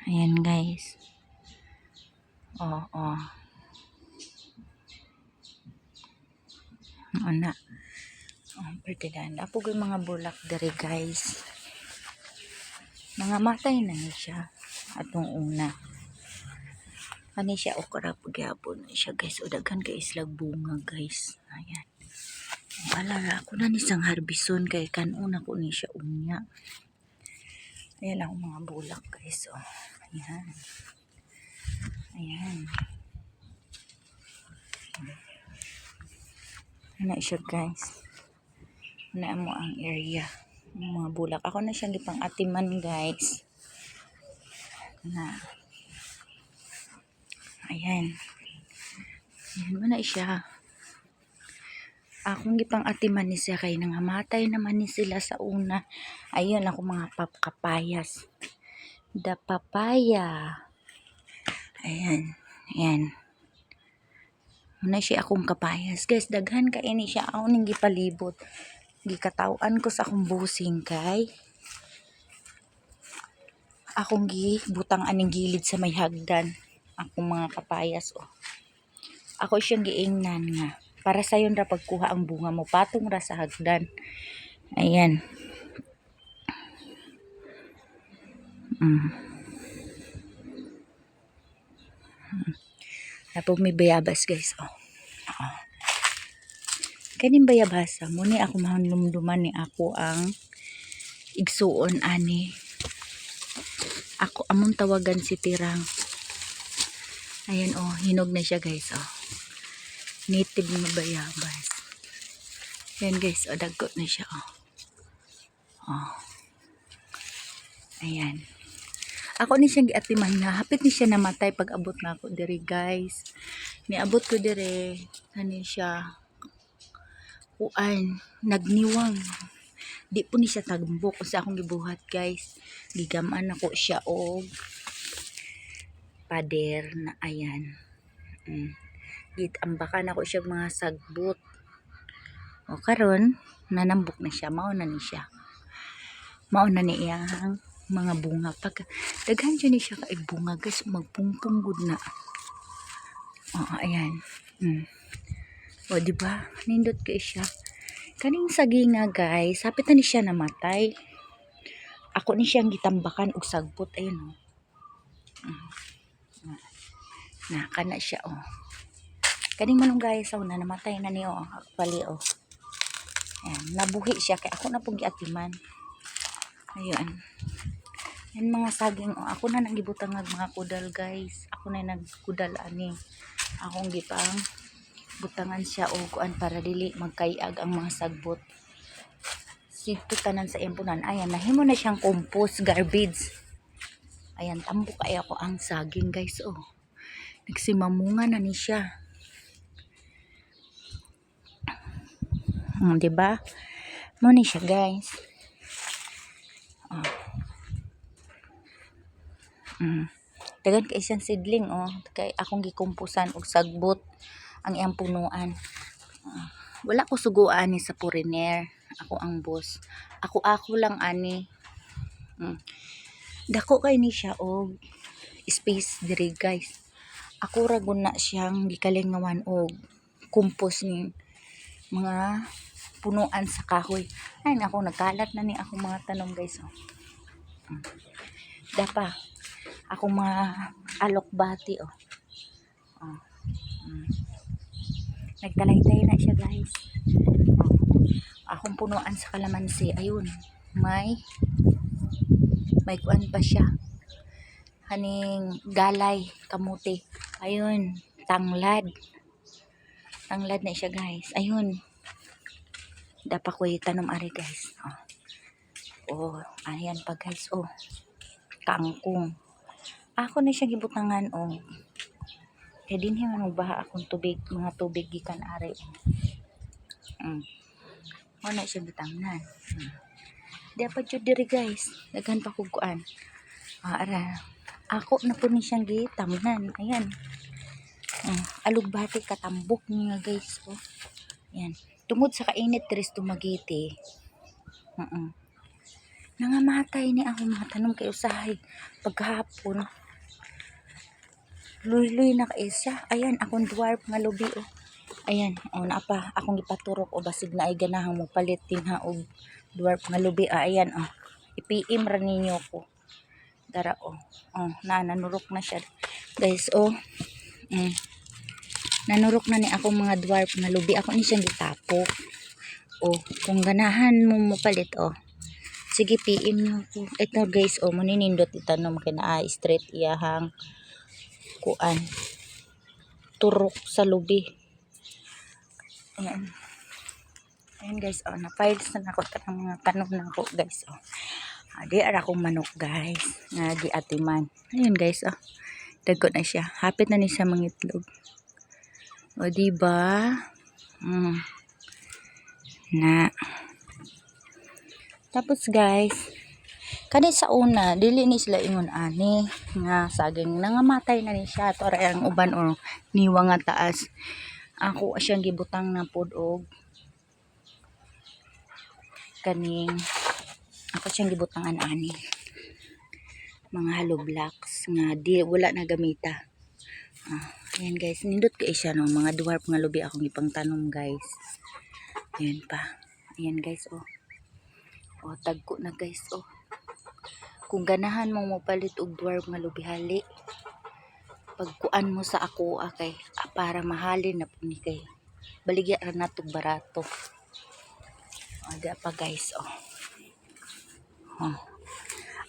Ayan guys. Oh, oh. Ana. Oh, pertidan. Apo yung mga bulak dere guys. Mga matay na ni siya. Atong una. Kani siya okra pagyapon na siya guys. O daghan kay islag bunga guys. Ayan. Alala ako na ni sang harbison kay kanuna ko ni siya unya. Ayan lang mga bulak guys. Oh. Ayan. Ayan. Ano siya guys. Ano mo ang area. Mga bulak. Ako na siyang gipang atiman guys. Na. Ayan. Ayan mo na siya. Akong gipang atiman ni siya kay nangamatay naman ni sila sa una. Ayun ako mga papayas. The papaya. Ayan. Ayan. Muna siya akong kapayas. Guys, daghan ka ini siya. Ako ning gipalibot. Gikatawan ko sa akong busing kay. Akong gibutang aning gilid sa may hagdan. Akong mga kapayas. Oh. Ako siyang giingnan nga. Para sayon ra pagkuha ang bunga mo. Patong ra sa hagdan. Ayan. Tapos may bayabas guys. Oh. Kaning bayabasa mo ni ako mahanlumduman ni ako ang igsuon ani. Ako among tawagan si Tirang. Ayan oh, hinog na siya guys oh. Native na bayabas. Ayan guys, oh dagot na siya oh. Oh. Ayan. Ako ni siyang giatiman na hapit ni siya namatay pag abot na ako diri guys. Niabot ko diri kani siya kuan nagniwang. Di po ni siya tagbok sa akong gibuhat guys. Gigaman ako siya og pader na ayan. Gitambakan ako siya mga sagbot. O karon nanambok na siya, mao na ni siya. Mao na ni iyang mga bunga pag daghan siya ni siya kay bunga guys, magpungpong gud na. Oh, ayan. O di ba? Nindot kay siya. Kaning saginga guys, hapit na ni siya namatay. Ako ni siyang gitambakan og sagbot ayun oh. Na kana siya oh. Kaning manunggay sa una namatay na niyo oh, pali oh. Ayan, nabuhi siya kay ako na pong giatiman. Ayun. Yan mga saging oh, ako na nagibutang mga kudal guys. Ako na nagkudal ani. Akong gipang butangan siya og kuan para dili magkayag ang mga sagbot. Sidto tanan sa impunan. Ayan, nahimo na siyang compost garbage. Ayan, tambok kay ako ang saging guys oh. Nagsimamunga na ni siya. Diba? Mo ni siya guys. Oh. Dagan kay isang sidling oh. Kay akong gikumpusan og sagbot ang iyang punuan. Wala ko suguan ni sa foreigner. Ako ang boss. Ako lang ani. Dako kay ni siya og space diri guys. Ako ra guna siyang gikalingawan og compost ni mga punuan sa kahoy. Ay nako nagkalat na ni akong mga tanom guys oh. Dapa akong mga alokbati oh. Oh. Nagtalaytay na siya guys. Oh. Akong punuan sa kalamansi ayun. May kuan pa siya. Haning galay, kamuti. Ayun, tanglad. Tanglad na siya guys. Ayun. Dapat ko itanom ari guys. Oh, ayan pa guys. Oh, kangkong. Ako na siya gibutangan oh. Kaya din himan magbaha akong tubig, mga tubig gikan ari. Wala siya gitangnan. Dapat jud diri guys. Daghan pa kog kuan. Ara. Ako na po ni siyang gitamnan. Ayan. Alugbati katambok niya guys. Oh. Ayan. Tungod sa kainit tres tumagiti. Nangamatay ni ako mga tanom kay usahay. Pagkahapon. Luy-luy na kay siya. Ayan, akong dwarf nga lubi oh. Ayan, oh naapa akong ipaturok o basig na ay ganahang mo palit din ha og dwarf nga lubi. Ayan oh. IPM ra ninyo ko. Dara oh. Oh, nanurok na siya. Guys, oh. Nanurok na ni akong mga dwarf nga lubi. Ako ni siyang gitapok. Oh, kung ganahan mo palit oh. Sige, PM nyo ko. Ito guys, oh, maninindot itanom kina straight iyahang kuan. Turok sa lubi. Ayan. Ayan guys, oh, na-files na ako ng mga tanom na ako guys, oh. Di ara akong manok guys, nga giatiman. Ayan guys, oh. Dago na siya. Hapit na ni siya mangitlog. O, diba? Na. Tapos guys, kani sa una, dili ni sila ingon ani nga saging nangamatay na ni siya. Tora ang uban o niwa nga taas. Ako siyang gibutang na pod og kaning ako siyang gibutangan ani mga hollow blocks nga di wala na gamita. Ayan guys, nindot kay siya no, mga dwarf nga lubi akong ipangtanom guys. Ayan pa. Ayan guys, oh. Oh, tagko na guys, oh. Kung ganahan mo palit og dwarf nga lubi hali, pagkuan mo sa ako kay para mahalin na po ni kay baligya ra natog barato. O, di pa guys, oh. Oh.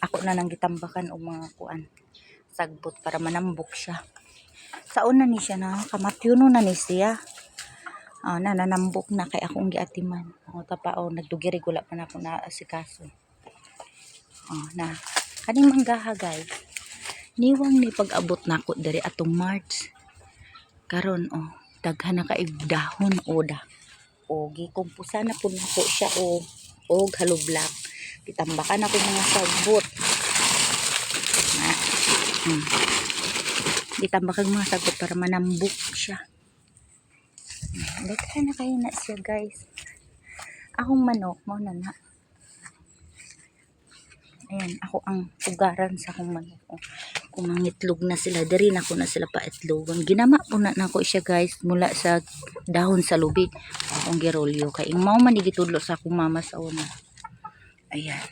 Ako na nang gitambakan og mga kuan sagbot para manambok siya. Saon na ni siya na kamatyuno na ni siya. Oh, nanambok na kay akong giatiman. O tapa o nagdugiri gula pa na ako na asikaso. Oh, na kaning manggaha guys. Niwang ni pag-abot nako diri atong March. Karon oh, daghan na kay dahon oda. O gikumpusa na pud nako siya og hollow block. Gitambakan ako mga sagbot. Na. Gitambakan mga sagbot para manambok siya. Daghan na kayo na siya guys. Akong manok mo na na. Ayan, ako ang ugaran sa akong manok. Kung mangitlog na sila, diri na ko na sila paitlogan. Ginama po na ako siya guys mula sa dahon sa lubi. Akong girolyo. Kaya mao man igitudlo sa akong mama sa una. Ayan.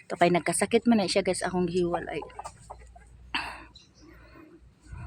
Ito kay nagkasakit man na siya guys akong gihiwalay.